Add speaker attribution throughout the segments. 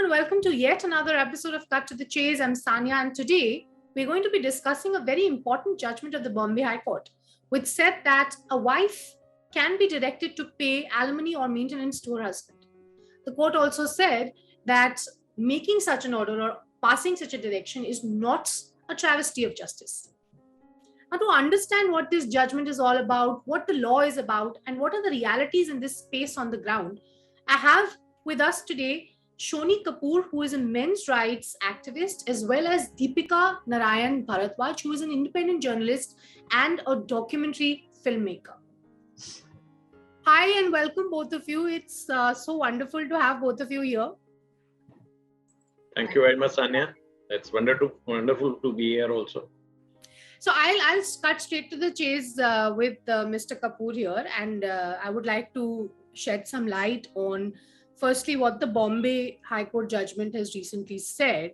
Speaker 1: and welcome to yet another episode of Cut to the Chase. I'm Sanya, and today we're going to be discussing a very important judgment of the Bombay High Court, which said that a wife can be directed to pay alimony or maintenance to her husband. The court also said that making such an order or passing such a direction is not a travesty of justice. Now, to understand what this judgment is all about, what the law is about, and what are the realities in this space on the ground, I have with us today Shonee Kapoor, who is a men's rights activist, as well as Deepika, Narayan, Bhardwaj, who is an independent journalist and a documentary filmmaker. Hi and welcome both of you. It's so wonderful to have both of you here.
Speaker 2: Thank you very much, Sanya. It's wonderful to be here also.
Speaker 1: So I'll cut straight to the chase with Mr. Kapoor here, and I would like to shed some light on firstly what the Bombay High Court judgment has recently said,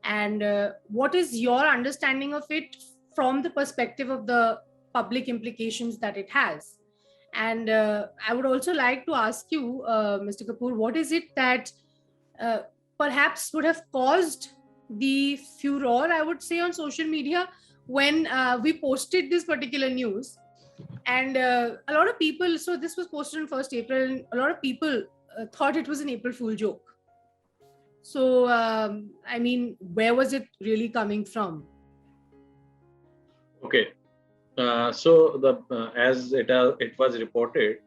Speaker 1: and what is your understanding of it from the perspective of the public implications that it has. And I would also like to ask you, Mr. Kapoor, what is it that perhaps would have caused the furor, I would say, on social media when we posted this particular news? And a lot of people, so this was posted on 1st April, and a lot of people thought it was an April Fool joke. So, I mean, where was it really coming from?
Speaker 2: Okay. As it was reported,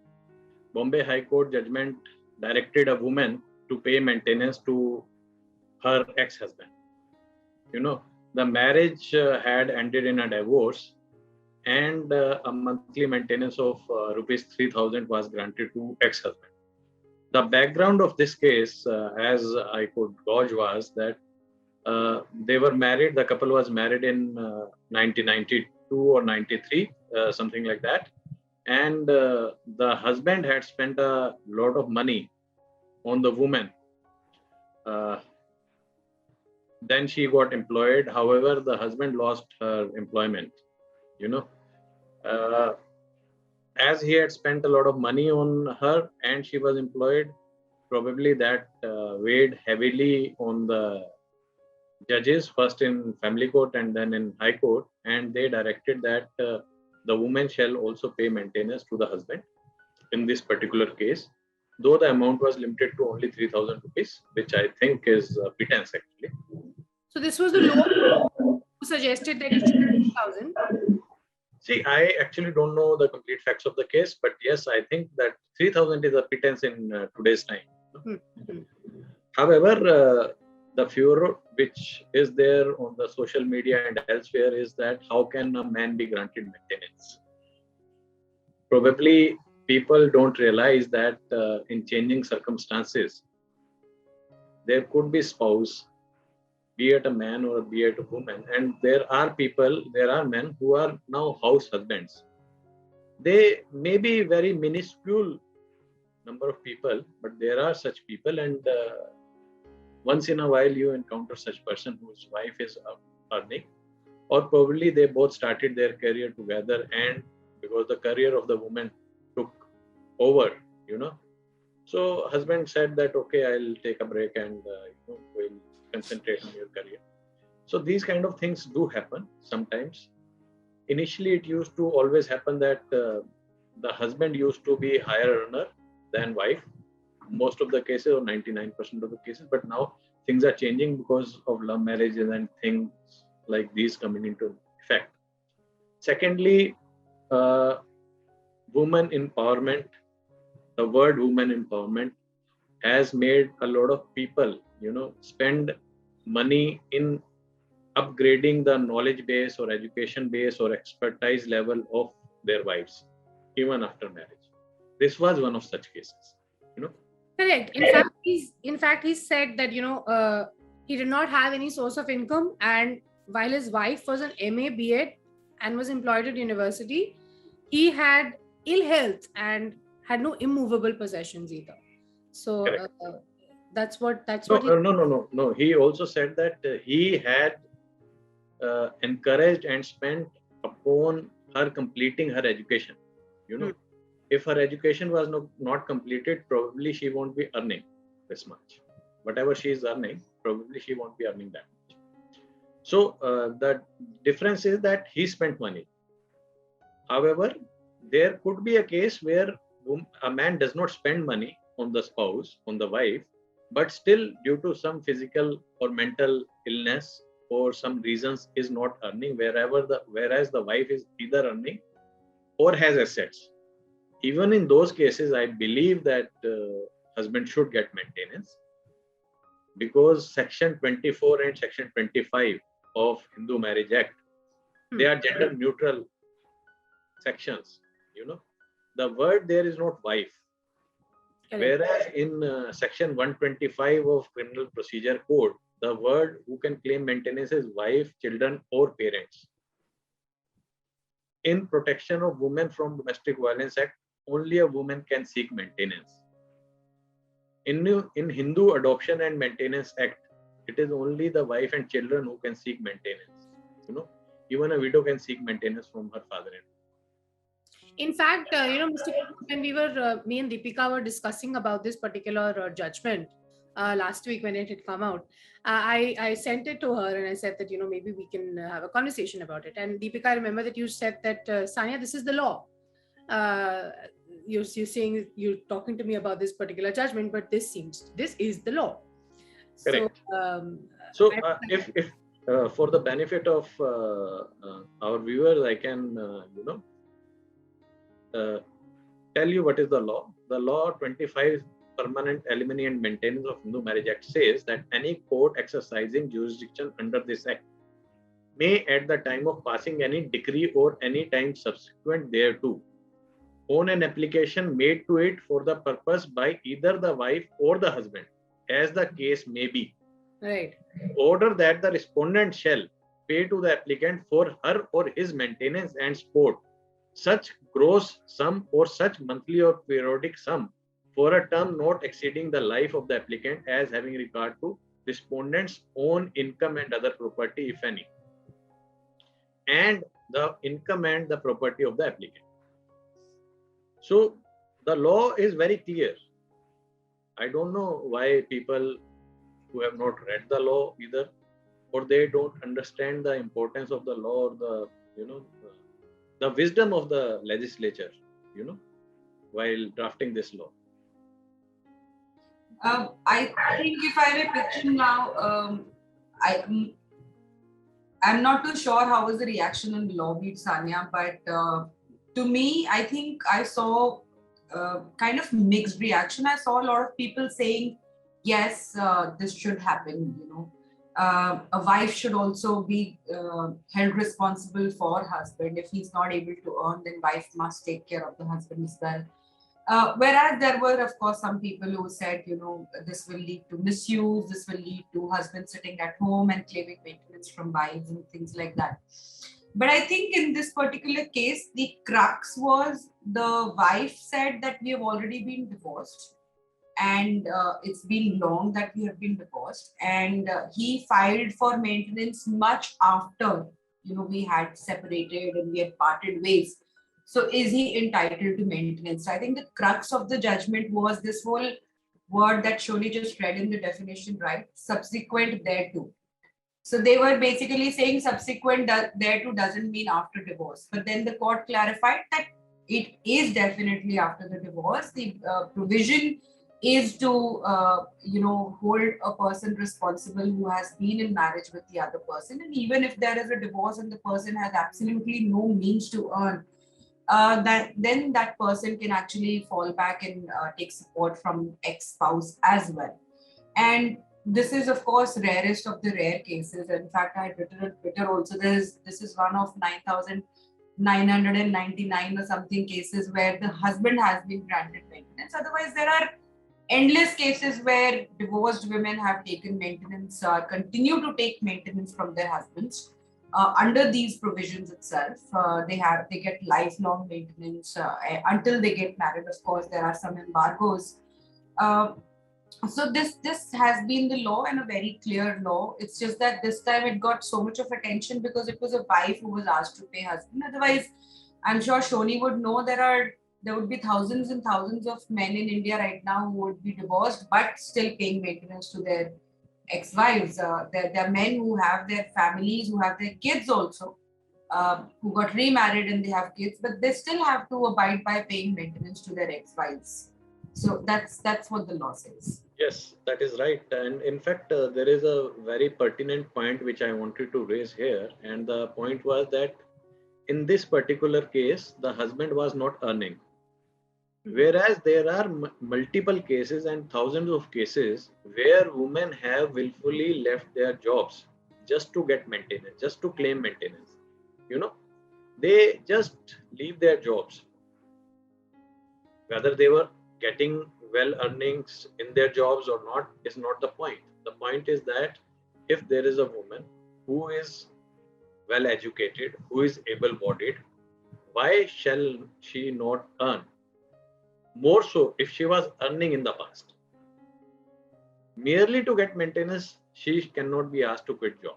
Speaker 2: Bombay High Court judgment directed a woman to pay maintenance to her ex-husband. You know, the marriage had ended in a divorce, and a monthly maintenance of rupees 3,000 was granted to ex-husband. The background of this case, as I could gauge, was that they were married. The couple was married in 1992 or 93, something like that. And the husband had spent a lot of money on the woman. Then she got employed. However, the husband lost her employment. You know, as he had spent a lot of money on her and she was employed, probably that weighed heavily on the judges, first in family court and then in high court, and they directed that the woman shall also pay maintenance to the husband in this particular case, though the amount was limited to only 3,000 rupees, which I think is a pittance actually.
Speaker 1: So this was the law who suggested that it should be 3,000.
Speaker 2: See, I actually don't know the complete facts of the case, but yes, I think that 3,000 is a pittance in today's time. Mm-hmm. However, the furor which is there on the social media and elsewhere is that how can a man be granted maintenance? Probably people don't realize that in changing circumstances, there could be spouse, be it a man or be it a woman, and there are men who are now house husbands. They may be very minuscule number of people, but there are such people, and once in a while you encounter such person whose wife is earning, or probably they both started their career together, and because the career of the woman took over, you know, so husband said that okay, I'll take a break and we'll concentrate on your career. So these kind of things do happen sometimes. Initially, it used to always happen that the husband used to be higher earner than wife, most of the cases or 99% of the cases. But now things are changing because of love marriages and things like these coming into effect. Secondly, woman empowerment. The word woman empowerment has made a lot of people, spend money in upgrading the knowledge base or education base or expertise level of their wives, even after marriage. This was one of such cases,
Speaker 1: Correct. In fact, he said that, he did not have any source of income, and while his wife was an MA, B.Ed and was employed at university, he had ill health and had no immovable possessions either. So that's what.
Speaker 2: No. He also said that he had encouraged and spent upon her completing her education. If her education was not completed, probably she won't be earning this much. whatever she is earning, probably she won't be earning that much. So the difference is that he spent money. However, there could be a case where a man does not spend money on the spouse, on the wife, but still due to some physical or mental illness or some reasons is not earning, whereas the wife is either earning or has assets. Even in those cases, I believe that husband should get maintenance, because section 24 and section 25 of Hindu Marriage Act, they are gender neutral sections. The word there is not wife. Whereas in section 125 of Criminal Procedure Code, the word who can claim maintenance is wife, children, or parents. In Protection of Women from Domestic Violence Act, only a woman can seek maintenance. In Hindu Adoption and Maintenance Act, it is only the wife and children who can seek maintenance. Even a widow can seek maintenance from her father-in-law.
Speaker 1: In fact, Mr. when me and Deepika were discussing about this particular judgment last week when it had come out, I sent it to her and I said that, maybe we can have a conversation about it. And Deepika, I remember that you said that, Sanya, this is the law. You're saying, you're talking to me about this particular judgment, but this is the law.
Speaker 2: Correct. So, if for the benefit of our viewers, I can, tell you what is the law. The law 25 Permanent Alimony and Maintenance of Hindu Marriage Act says that any court exercising jurisdiction under this act may, at the time of passing any decree or any time subsequent thereto, on an application made to it for the purpose by either the wife or the husband, as the case may be,
Speaker 1: right,
Speaker 2: order that the respondent shall pay to the applicant for her or his maintenance and support such gross sum or such monthly or periodic sum for a term not exceeding the life of the applicant, as having regard to respondent's own income and other property, if any, and the income and the property of the applicant. So the law is very clear. I don't know why people who have not read the law either, or they don't understand the importance of the law, or the wisdom of the legislature, while drafting this law.
Speaker 3: I think if I may pitch in now, I'm not too sure how was the reaction on Lawbeat, Sanya, but to me, I think I saw kind of mixed reaction. I saw a lot of people saying, yes, this should happen, a wife should also be held responsible for husband. If he's not able to earn, then wife must take care of the husband as well. Whereas there were, of course, some people who said, this will lead to misuse, this will lead to husbands sitting at home and claiming maintenance from wives and things like that. But I think in this particular case, the crux was the wife said that we have already been divorced. And it's been long that we have been divorced, and he filed for maintenance much after we had separated and we had parted ways. So is he entitled to maintenance? I think the crux of the judgment was this whole word that Shonee just read in the definition, right? Subsequent thereto. So they were basically saying subsequent thereto doesn't mean after divorce, but then the court clarified that it is definitely after the divorce. The provision is to hold a person responsible who has been in marriage with the other person, and even if there is a divorce and the person has absolutely no means to earn, then that person can actually fall back and take support from ex-spouse as well. And this is, of course, rarest of the rare cases. In fact, I had written on Twitter also, this is one of 9,999 or something cases where the husband has been granted maintenance. Otherwise, there are endless cases where divorced women have taken maintenance, continue to take maintenance from their husbands under these provisions itself. They get lifelong maintenance until they get married. Of course, there are some embargoes. So this has been the law, and a very clear law. It's just that this time it got so much of attention because it was a wife who was asked to pay husband. Otherwise, I'm sure Shonee would know there are there would be thousands and thousands of men in India right now who would be divorced but still paying maintenance to their ex-wives. There are men who have their families, who have their kids also, who got remarried and they have kids, but they still have to abide by paying maintenance to their ex-wives. So that's what the law says.
Speaker 2: Yes, that is right. And in fact, there is a very pertinent point which I wanted to raise here. And the point was that in this particular case, the husband was not earning. Whereas there are multiple cases and thousands of cases where women have willfully left their jobs just to get maintenance, just to claim maintenance. You know, they just leave their jobs. Whether they were getting well earnings in their jobs or not is not the point. The point is that if there is a woman who is well educated, who is able bodied, why shall she not earn? More so if she was earning in the past. Merely to get maintenance, she cannot be asked to quit job.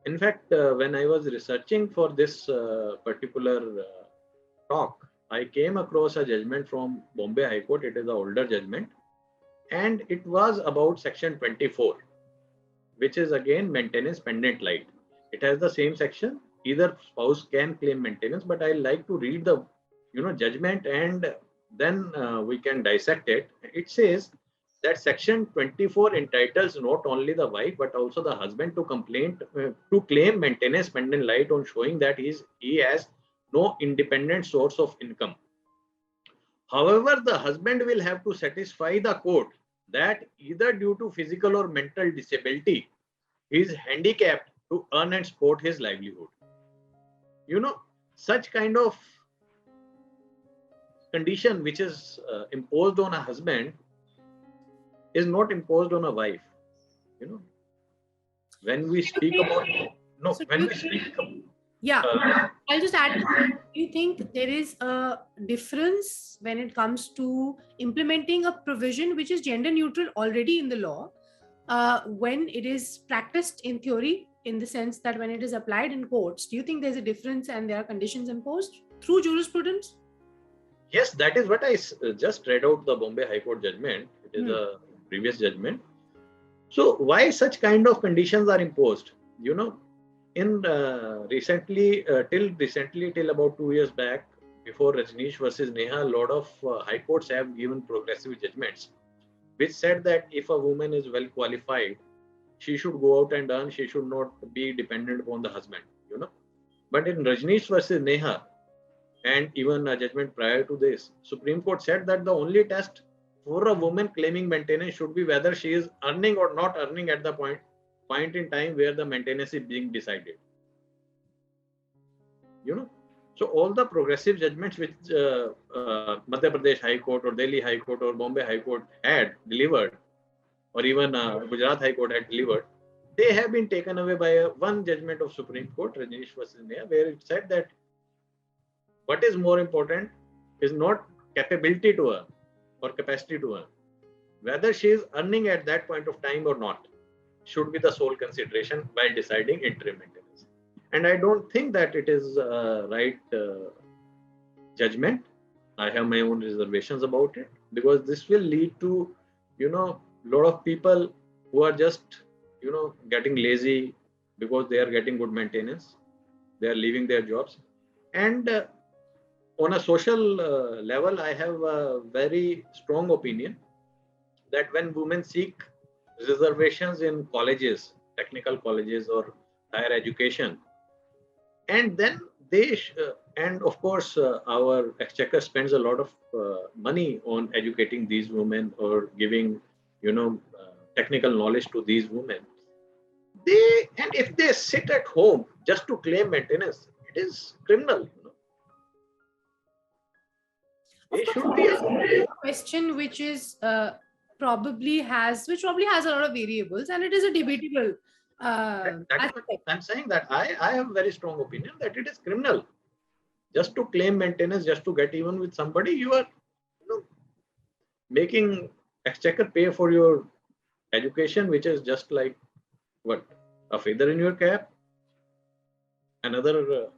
Speaker 2: In fact, when I was researching for this particular talk, I came across a judgment from Bombay High Court. It is an older judgment. And it was about section 24, which is again maintenance pendant light. It has the same section. Either spouse can claim maintenance, but I like to read the judgment and then we can dissect it. It says that section 24 entitles not only the wife but also the husband to claim maintenance pendant light on showing that he has no independent source of income. However, the husband will have to satisfy the court that either due to physical or mental disability, he is handicapped to earn and support his livelihood. Such kind of condition which is imposed on a husband is not imposed on a wife. When we speak about
Speaker 1: I'll just add, do you think there is a difference when it comes to implementing a provision which is gender neutral already in the law, when it is practiced in theory, in the sense that when it is applied in courts, do you think there's a difference and there are conditions imposed through jurisprudence?
Speaker 2: Yes, that is what I just read out the Bombay High Court judgment. It is a previous judgment. So why such kind of conditions are imposed? In till about 2 years back, before Rajneesh versus Neha, a lot of high courts have given progressive judgments, which said that if a woman is well qualified, she should go out and earn. She should not be dependent upon the husband. But in Rajneesh versus Neha, and even a judgment prior to this, Supreme Court said that the only test for a woman claiming maintenance should be whether she is earning or not earning at the point in time where the maintenance is being decided. So all the progressive judgments which Madhya Pradesh High Court or Delhi High Court or Bombay High Court had delivered, or even Gujarat High Court had delivered, they have been taken away by one judgment of Supreme Court, Rajneesh versus Neha, where it said that what is more important is not capability to earn or capacity to earn. Whether she is earning at that point of time or not should be the sole consideration while deciding interim maintenance. And I don't think that it is a right judgment. I have my own reservations about it, because this will lead to, lot of people who are just, getting lazy because they are getting good maintenance. They are leaving their jobs. And on a social level, I have a very strong opinion that when women seek reservations in colleges, technical colleges or higher education, and then and of course our exchequer spends a lot of money on educating these women or giving technical knowledge to these women, and if they sit at home just to claim maintenance, it is criminal.
Speaker 1: Of course, a question which is probably has a lot of variables, and it is a debatable.
Speaker 2: That's what I'm saying, that I have a very strong opinion that it is criminal. Just to claim maintenance, just to get even with somebody, you are making exchequer pay for your education, which is just like what, a feather in your cap. Another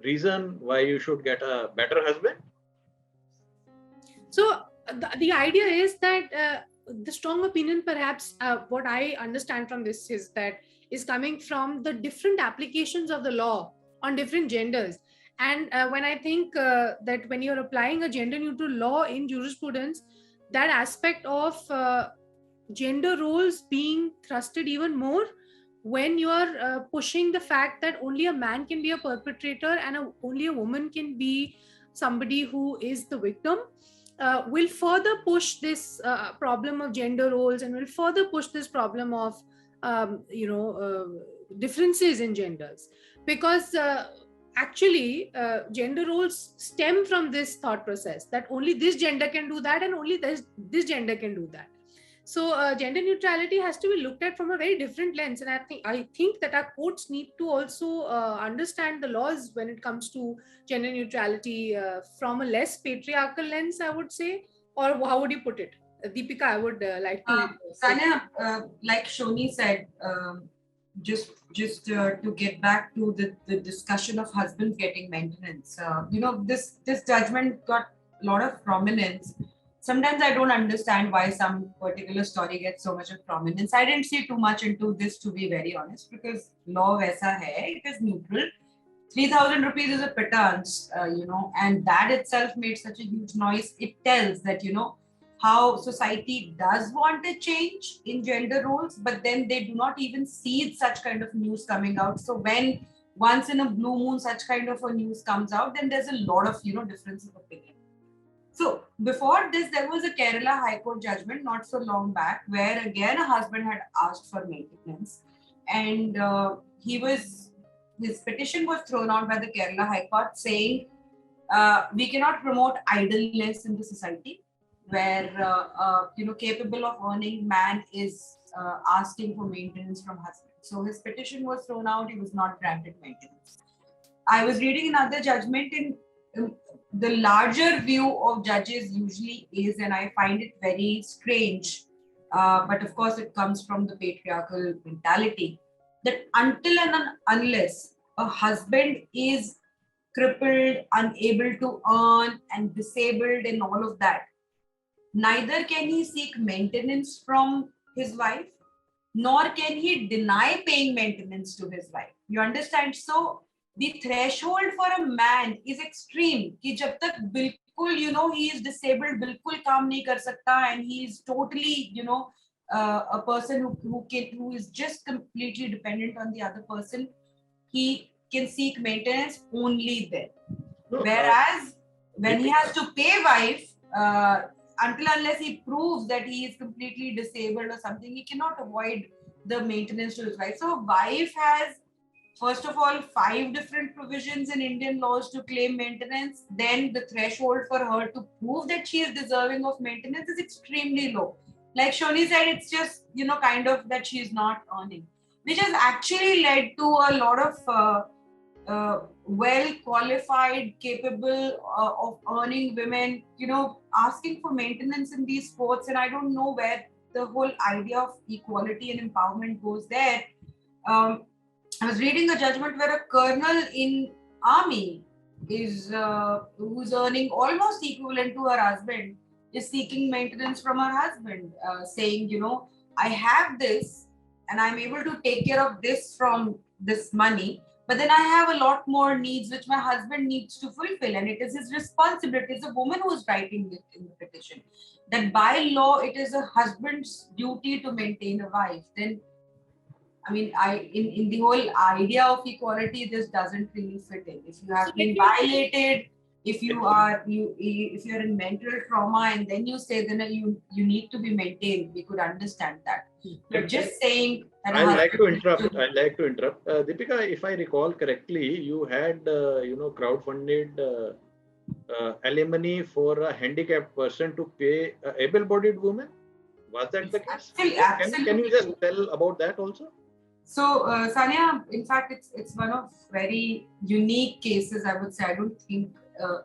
Speaker 2: reason why you should get a better husband.
Speaker 1: the idea is that the strong opinion, perhaps what I understand from this is coming from the different applications of the law on different genders. And when I think that when you're applying a gender neutral law in jurisprudence, that aspect of gender roles being thrusted even more, when you're pushing the fact that only a man can be a perpetrator and only a woman can be somebody who is the victim, will further push this problem of gender roles, and will further push this problem of differences in genders, because actually gender roles stem from this thought process that only this gender can do that and only this gender can do that. So gender neutrality has to be looked at from a very different lens, and I think that our courts need to also understand the laws when it comes to gender neutrality from a less patriarchal lens, I would say. Or how would you put it, Deepika? I would like to.
Speaker 3: Sanya, like Shonee said, just to get back to the discussion of husbands getting maintenance. This judgment got a lot of prominence. Sometimes I don't understand why some particular story gets so much of prominence. I didn't see too much into this, to be very honest, because law vaisa hai, it is neutral. 3,000 rupees is a pittance, and that itself made such a huge noise. It tells that, how society does want a change in gender roles, but then they do not even see such kind of news coming out. So when once in a blue moon such kind of a news comes out, then there's a lot of, difference of opinion. So before this, there was a Kerala High Court judgment not so long back, where again a husband had asked for maintenance, and his petition was thrown out by the Kerala High Court, saying we cannot promote idleness in the society, where capable of earning man is asking for maintenance from husband. So his petition was thrown out. He was not granted maintenance. I was reading another judgment in the larger view of judges usually is, and I find it very strange, but of course it comes from the patriarchal mentality, that until and unless a husband is crippled, unable to earn, and disabled and all of that, neither can he seek maintenance from his wife, nor can he deny paying maintenance to his wife. You understand? So the threshold for a man is extreme. Ki jab tak bilkul, he is disabled, bilkul kaam nahi kar sakta, and he is totally, a person who is just completely dependent on the other person, he can seek maintenance only then. Whereas when he has to pay wife, until unless he proves that he is completely disabled or something, he cannot avoid the maintenance to his wife. So wife has, first of all, 5 different provisions in Indian laws to claim maintenance. Then the threshold for her to prove that she is deserving of maintenance is extremely low. Like Shonee said, it's just, kind of that she is not earning, which has actually led to a lot of well-qualified, capable of earning women, asking for maintenance in these sports. And I don't know where the whole idea of equality and empowerment goes there. I was reading a judgment where a colonel in army is who's earning almost equivalent to her husband, is seeking maintenance from her husband, saying, I have this and I'm able to take care of this from this money, but then I have a lot more needs which my husband needs to fulfill, and it is his responsibility. It's a woman who is writing it in the petition, that by law it is a husband's duty to maintain a wife. Then, I mean, in the whole idea of equality, this doesn't really fit in. If you have been violated, if you're in mental trauma, and then you say then you need to be maintained, we could understand that. But just saying that
Speaker 2: I'd like to interrupt. Deepika, if I recall correctly, you had crowdfunded alimony for a handicapped person to pay an able-bodied woman. Was that the case?
Speaker 3: Absolutely.
Speaker 2: Can you just tell about that also?
Speaker 3: So, Sanya, in fact, it's one of very unique cases, I would say. I don't think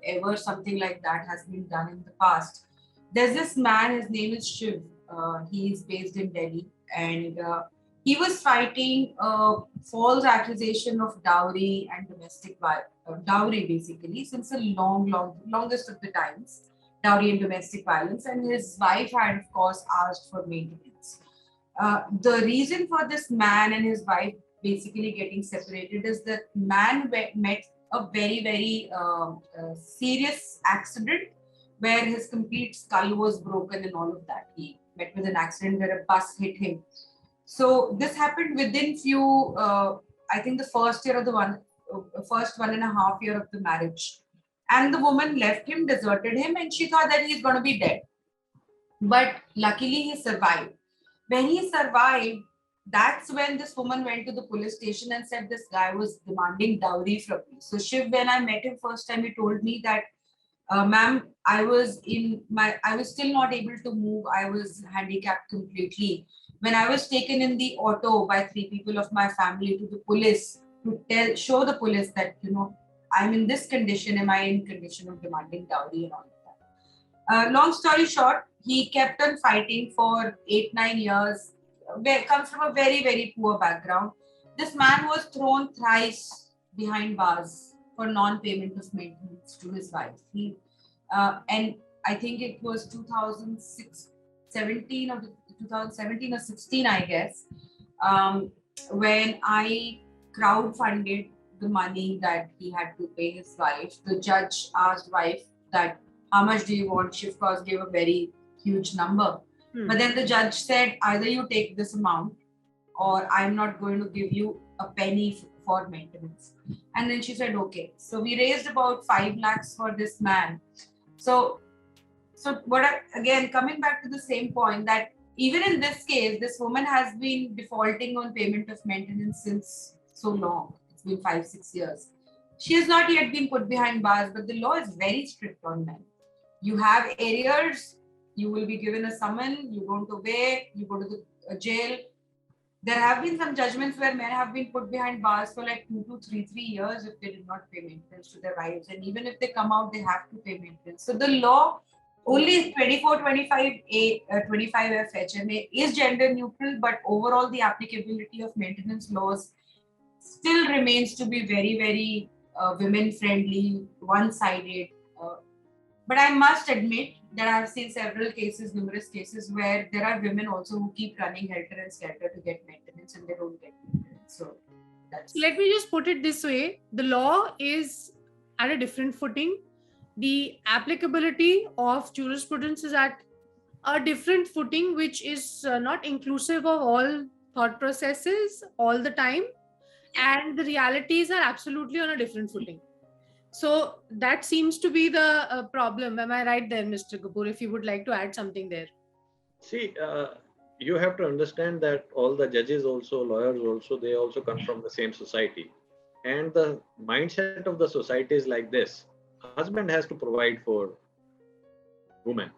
Speaker 3: ever something like that has been done in the past. There's this man, his name is Shiv. He is based in Delhi, and he was fighting a false accusation of dowry and domestic violence, dowry basically, since the longest of the times. dowry and domestic violence, and his wife had, of course, asked for maintenance. The reason for this man and his wife basically getting separated is that man met a very, very serious accident where his complete skull was broken and all of that. He met with an accident where a bus hit him. So this happened within I think the first year of first 1.5 year of the marriage. And the woman left him, deserted him, and she thought that he's going to be dead. But luckily he survived. When he survived, that's when this woman went to the police station and said this guy was demanding dowry from me. So Shiv, when I met him first time, he told me that, ma'am, I was still not able to move. I was handicapped completely. When I was taken in the auto by 3 people of my family to the police to show the police that, I'm in this condition, am I in condition of demanding dowry and all of that. Long story short, he kept on fighting for 8-9 years. Comes from a very, very poor background. This man was thrown thrice behind bars for non-payment of maintenance to his wife. And I think it was 2017 or 16, I guess, when I crowdfunded the money that he had to pay his wife. The judge asked wife that, how much do you want? She of course gave a very huge number. But then the judge said, either you take this amount or I'm not going to give you a penny for maintenance. And then she said, okay. So we raised about 5 lakhs for this man. So again, coming back to the same point, that even in this case, this woman has been defaulting on payment of maintenance since so long. It's been 5-6 years. She has not yet been put behind bars, but the law is very strict on men. You have arrears, you will be given a summon, you don't obey, you go to the jail. There have been some judgments where men have been put behind bars for like 2 to 3 years if they did not pay maintenance to their wives. And even if they come out, they have to pay maintenance. So the law, only 25 FHMA is gender neutral, but overall the applicability of maintenance laws still remains to be very, very women friendly, one-sided. But I must admit that I've seen numerous cases where there are women also who keep running helter and skelter to get maintenance and they don't get maintenance. So
Speaker 1: let me just put it this way. The law is at a different footing. The applicability of jurisprudence is at a different footing, which is not inclusive of all thought processes all the time. And the realities are absolutely on a different footing. So that seems to be the problem. Am I right there, Mr. Kapoor? If you would like to add something there.
Speaker 2: See, you have to understand that all the judges also, lawyers also, they also come from the same society. And the mindset of the society is like this. Husband has to provide for women.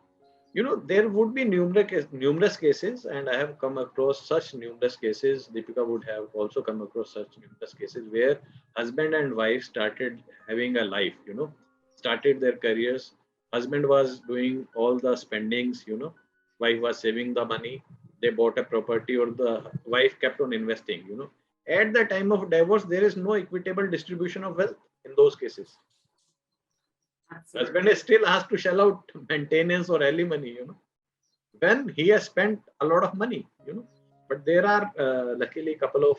Speaker 2: There would be numerous cases, and I have come across such numerous cases. Deepika would have also come across such numerous cases where husband and wife started having a life, started their careers. Husband was doing all the spendings, wife was saving the money. They bought a property or the wife kept on investing, At the time of divorce, there is no equitable distribution of wealth in those cases. Absolutely. Husband is still asked to shell out maintenance or alimony, when he has spent a lot of money, But there are luckily a couple of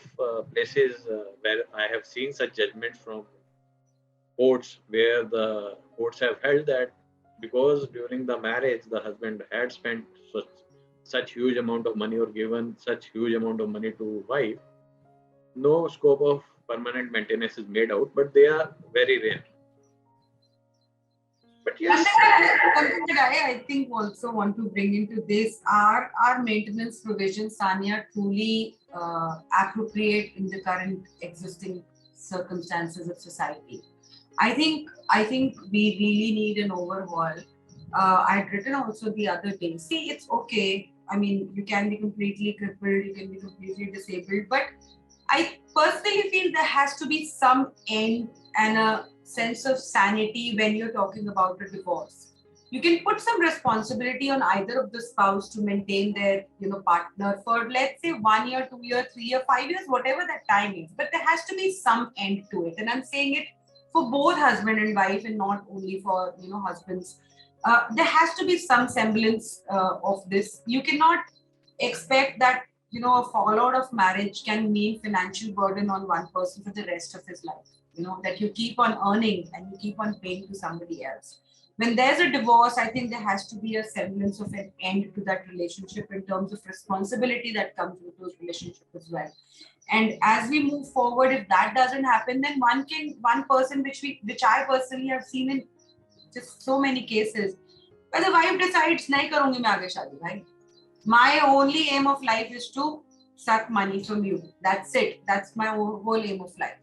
Speaker 2: places where I have seen such judgments from courts where the courts have held that because during the marriage the husband had spent such huge amount of money or given such huge amount of money to wife, no scope of permanent maintenance is made out, but they are very rare. But yes,
Speaker 3: something that I think also want to bring into this are maintenance provisions, Sanya, truly appropriate in the current existing circumstances of society. I think we really need an overhaul. I had written also the other day. See, it's okay. I mean, you can be completely crippled, you can be completely disabled, but I personally feel there has to be some end and a sense of sanity when you're talking about a divorce. You can put some responsibility on either of the spouse to maintain their, partner for, let's say, 1 year, 2 year, 3 year, 5 years, whatever that time is. But there has to be some end to it. And I'm saying it for both husband and wife and not only for, husbands. there has to be some semblance of this. You cannot expect that, you know, a fallout of marriage can mean financial burden on one person for the rest of his life. You know, that you keep on earning and you keep on paying to somebody else. When there's a divorce, I think there has to be a semblance of an end to that relationship in terms of responsibility that comes with those relationships as well. And as we move forward, if that doesn't happen, then one person, which I personally have seen in just so many cases, where the wife decides, nahi karungi main aage shaadi, right? My only aim of life is to suck money from you. That's it. That's my whole aim of life.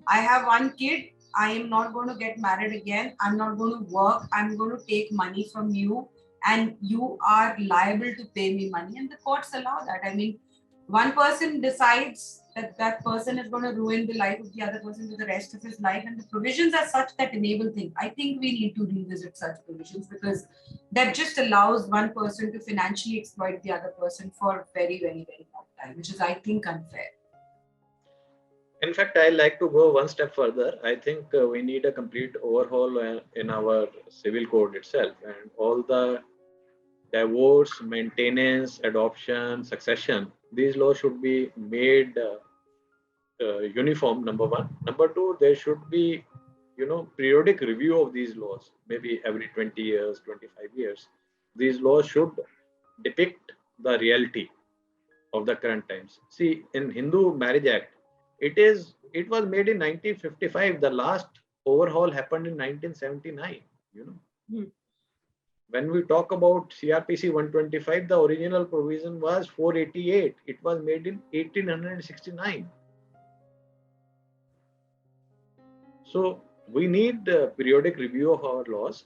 Speaker 3: I have one kid. I am not going to get married again. I'm not going to work. I'm going to take money from you, and you are liable to pay me money. And the courts allow that. I mean, one person decides that that person is going to ruin the life of the other person for the rest of his life, and the provisions are such that enable things. I think we need to revisit such provisions, because that just allows one person to financially exploit the other person for very, very, very long time, which is, I think, unfair.
Speaker 2: In fact, I like to go one step further. I think we need a complete overhaul in our civil code itself, and all the divorce, maintenance, adoption, succession, these laws should be made uniform, number one. Number two, there should be, you know, periodic review of these laws, maybe every 20 years, 25 years. These laws should depict the reality of the current times. See, in Hindu Marriage Act, it was made in 1955. The last overhaul happened in 1979, you know. When we talk about CRPC 125, the original provision was 488. It was made in 1869. So we need periodic review of our laws,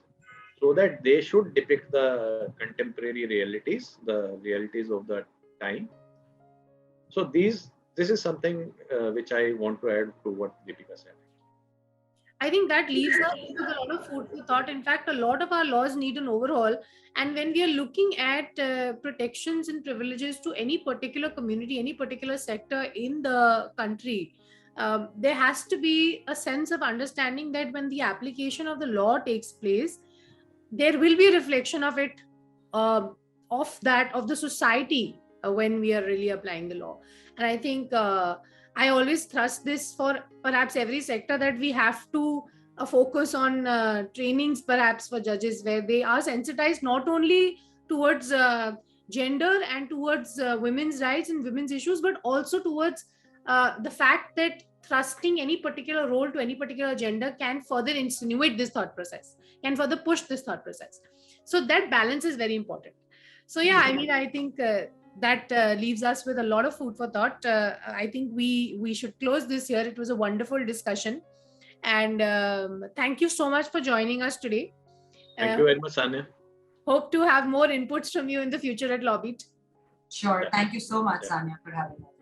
Speaker 2: so that they should depict the contemporary realities, the realities of the time. So this is something which I want to add to what Deepika said.
Speaker 1: I think that leaves us with a lot of food for thought. In fact, a lot of our laws need an overhaul. And when we are looking at protections and privileges to any particular community, any particular sector in the country, there has to be a sense of understanding that when the application of the law takes place, there will be a reflection of it, of the society, when we are really applying the law. And I think I always thrust this for perhaps every sector, that we have to focus on trainings perhaps for judges, where they are sensitized not only towards gender and towards women's rights and women's issues, but also towards the fact that thrusting any particular role to any particular gender can further insinuate this thought process, can further push this thought process. So that balance is very important. So yeah, I mean, I think that leaves us with a lot of food for thought. I think we should close this here. It was a wonderful discussion, and thank you so much for joining us today.
Speaker 2: Thank you very much, Sanya.
Speaker 1: Hope to have more inputs from you in the future at Lawbeat.
Speaker 3: Sure. Thank you so much, Sanya, for having us.